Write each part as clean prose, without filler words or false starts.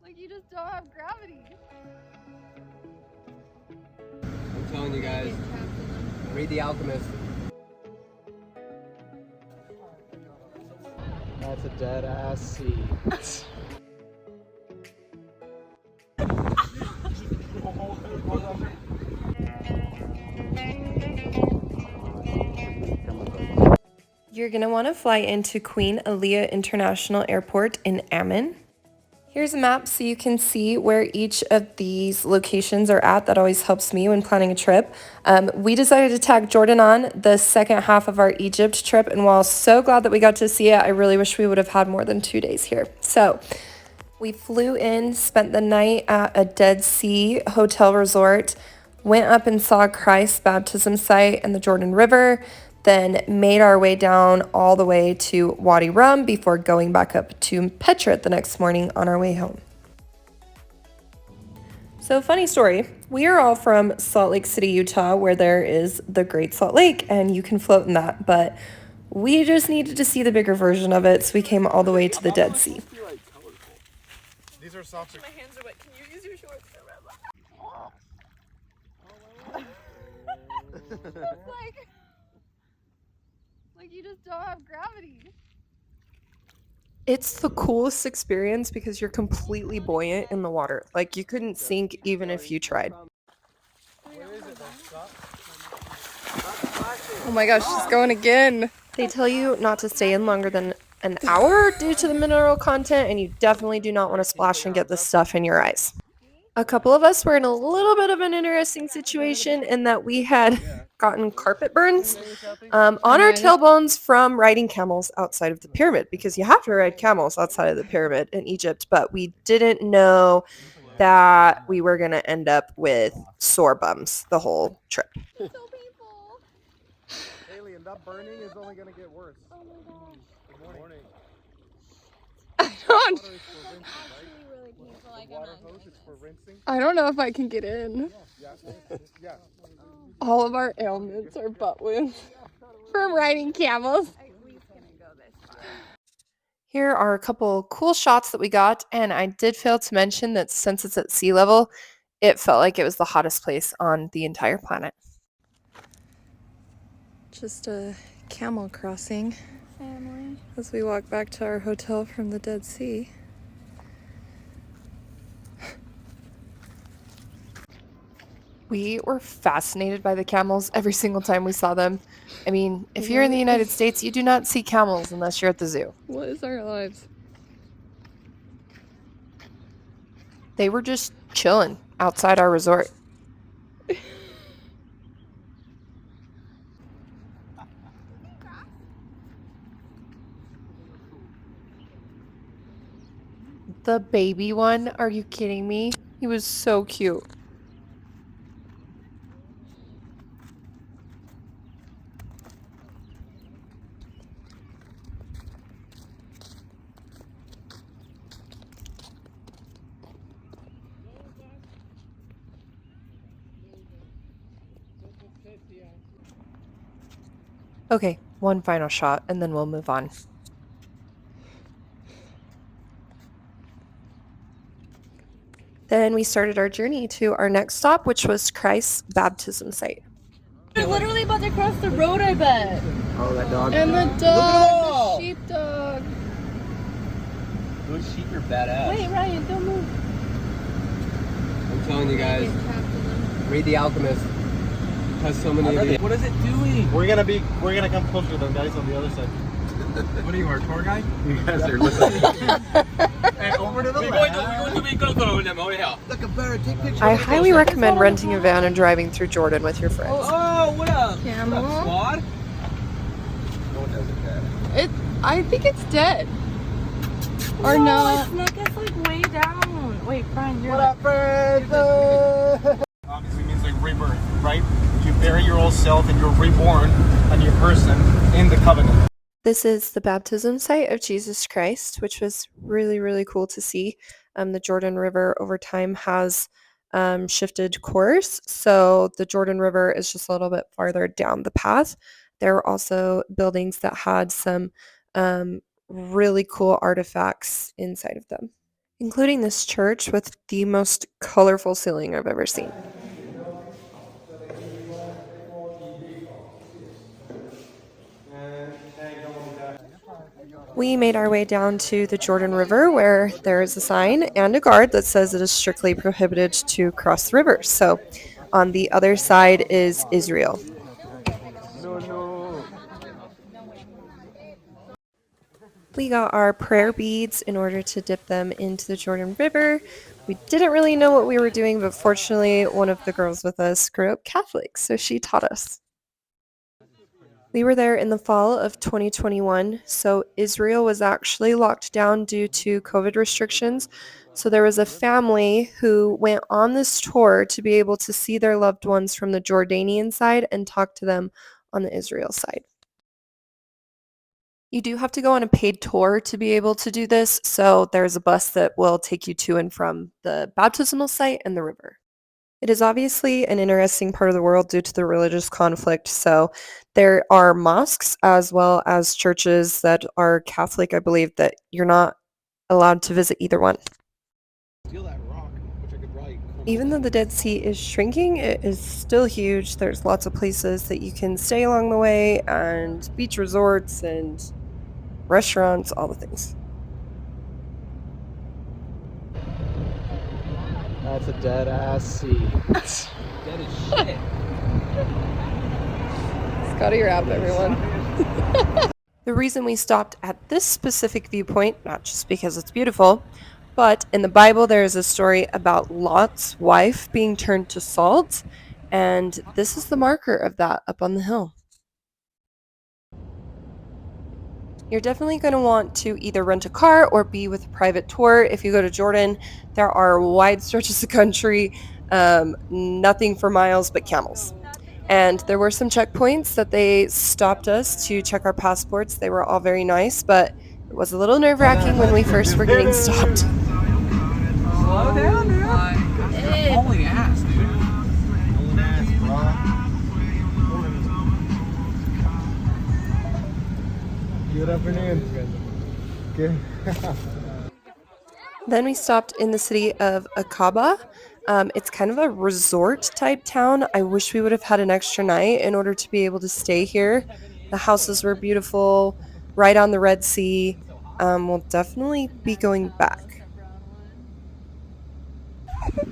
Like you just don't have gravity. I'm telling you guys, read The Alchemist. That's a dead ass sea. You're going to want to fly into Queen Aliyah International Airport in Amman. Here's a map so you can see where each of these locations are at. That always helps me when planning a trip. We decided to tag Jordan on the second half of our Egypt trip, and while so glad that we got to see it, I really wish we would have had more than 2 days here. So we flew in, spent the night at a Dead Sea hotel resort, went up and saw Christ's baptism site and the Jordan River, then made our way down all the way to Wadi Rum before going back up to Petra the next morning on our way home. So funny story, we are all from Salt Lake City, Utah, where there is the Great Salt Lake and you can float in that, but we just needed to see the bigger version of it, so we came all the way to the Dead Sea. These are soft. My hands are wet. Can you use your shorts to rub? Like you just don't have gravity. It's the coolest experience because you're completely buoyant in the water. Like you couldn't sink even if you tried. Oh my gosh, she's going again. They tell you not to stay in longer than an hour due to the mineral content, and you definitely do not want to splash and get this stuff in your eyes. A couple of us were in a little bit of an interesting situation in that we had gotten carpet burns on our tailbones from riding camels outside of the pyramid, because you have to ride camels outside of the pyramid in Egypt, but we didn't know that we were going to end up with sore bums the whole trip. So painful. Alien, that burning is only going to get worse. Oh my gosh. Good morning. I don't know if I can get in. Yeah. All of our ailments are butt wounds from riding camels. Here are a couple cool shots that we got, and I did fail to mention that since it's at sea level, it felt like it was the hottest place on the entire planet. Just a camel crossing as we walk back to our hotel from the Dead Sea. We were fascinated by the camels every single time we saw them. I mean, if you're in the United States, you do not see camels unless you're at the zoo. What is our lives? They were just chilling outside our resort. The baby one? Are you kidding me? He was so cute. Okay, one final shot and then we'll move on. Then we started our journey to our next stop, which was Christ's baptism site. They're literally about to cross the road, I bet. Oh, that dog. And the dog, the sheepdog. Those sheep are badass. Wait, Ryan, don't move. I'm telling you guys, read The Alchemist. Has so many of these. What is it doing? We're gonna come closer to them guys on the other side. What are you, our tour guide? You guys are listening. And over to the left. Look, a bird, take pictures. I highly recommend renting a van and driving through Jordan with your friends. Oh, what up? Camel. What up, squad? No one does it bad. I think it's dead. Or no. Its neck is like way down. Wait, Brian, you're. What up, friends? Obviously means like rebirth, right? You bury your old self and you're reborn a new person in the covenant. This is the baptism site of Jesus Christ, which was really, really cool to see. The Jordan River over time has shifted course, so the Jordan River is just a little bit farther down the path. There were also buildings that had some really cool artifacts inside of them, including this church with the most colorful ceiling I've ever seen. We made our way down to the Jordan River where there is a sign and a guard that says it is strictly prohibited to cross the river. So on the other side is Israel. We got our prayer beads in order to dip them into the Jordan River. We didn't really know what we were doing, but fortunately one of the girls with us grew up Catholic, so she taught us. We were there in the fall of 2021, so Israel was actually locked down due to COVID restrictions. So there was a family who went on this tour to be able to see their loved ones from the Jordanian side and talk to them on the Israel side. You do have to go on a paid tour to be able to do this, so there's a bus that will take you to and from the baptismal site and the river. It is obviously an interesting part of the world due to the religious conflict, so there are mosques as well as churches that are Catholic, I believe, that you're not allowed to visit either one. Even though the Dead Sea is shrinking, it is still huge. There's lots of places that you can stay along the way, and beach resorts and restaurants, all the things. That's a dead ass sea. Dead as shit. Scotty, you're out, everyone. The reason we stopped at this specific viewpoint, not just because it's beautiful, but in the Bible there is a story about Lot's wife being turned to salt, and this is the marker of that up on the hill. You're definitely going to want to either rent a car or be with a private tour. If you go to Jordan, there are wide stretches of country, nothing for miles but camels. And there were some checkpoints that they stopped us to check our passports. They were all very nice, but it was a little nerve-wracking when we first were getting stopped. Slow down, dude. Holy ass, dude. Good afternoon. Good. Then we stopped in the city of Aqaba. It's kind of a resort type town. I wish we would have had an extra night in order to be able to stay here. The houses were beautiful, right on the Red Sea. We'll definitely be going back.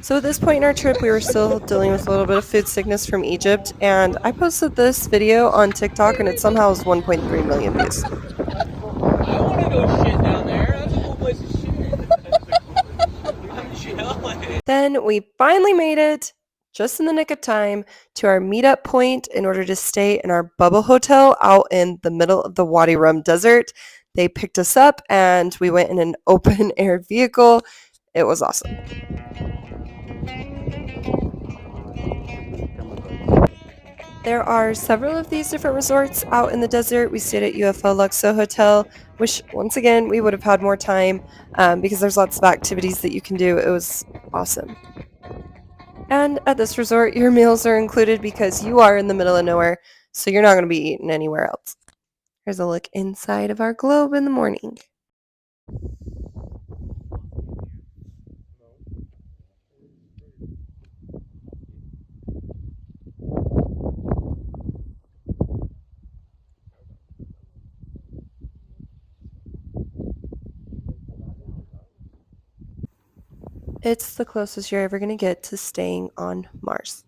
So at this point in our trip, we were still dealing with a little bit of food sickness from Egypt, and I posted this video on TikTok, and it somehow has 1.3 million views. I want to go shit down there. That's a cool place to shit. Then we finally made it, just in the nick of time, to our meetup point in order to stay in our bubble hotel out in the middle of the Wadi Rum desert. They picked us up, and we went in an open-air vehicle. It was awesome. There are several of these different resorts out in the desert. We stayed at UFO Luxohotel, which once again we would have had more time because there's lots of activities that you can do. It was awesome. And at this resort, your meals are included because you are in the middle of nowhere, so you're not going to be eating anywhere else. Here's a look inside of our globe in the morning. It's the closest you're ever going to get to staying on Mars.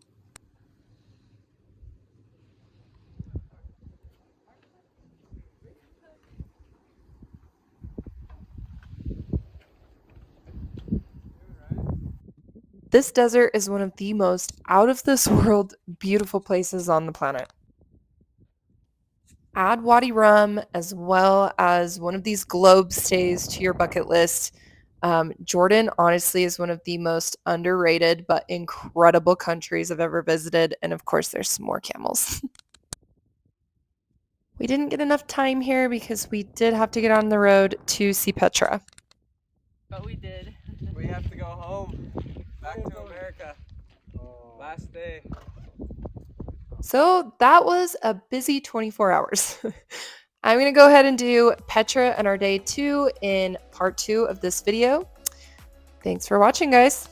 This desert is one of the most out of this world beautiful places on the planet. Add Wadi Rum as well as one of these globe stays to your bucket list. Jordan honestly is one of the most underrated but incredible countries I've ever visited, and of course there's some more camels. We didn't get enough time here because we did have to get on the road to see Petra. But we did. We have to go home. Back to America. Last day. So that was a busy 24 hours. I'm going to go ahead and do Petra and our day 2 in part 2 of this video. Thanks for watching, guys.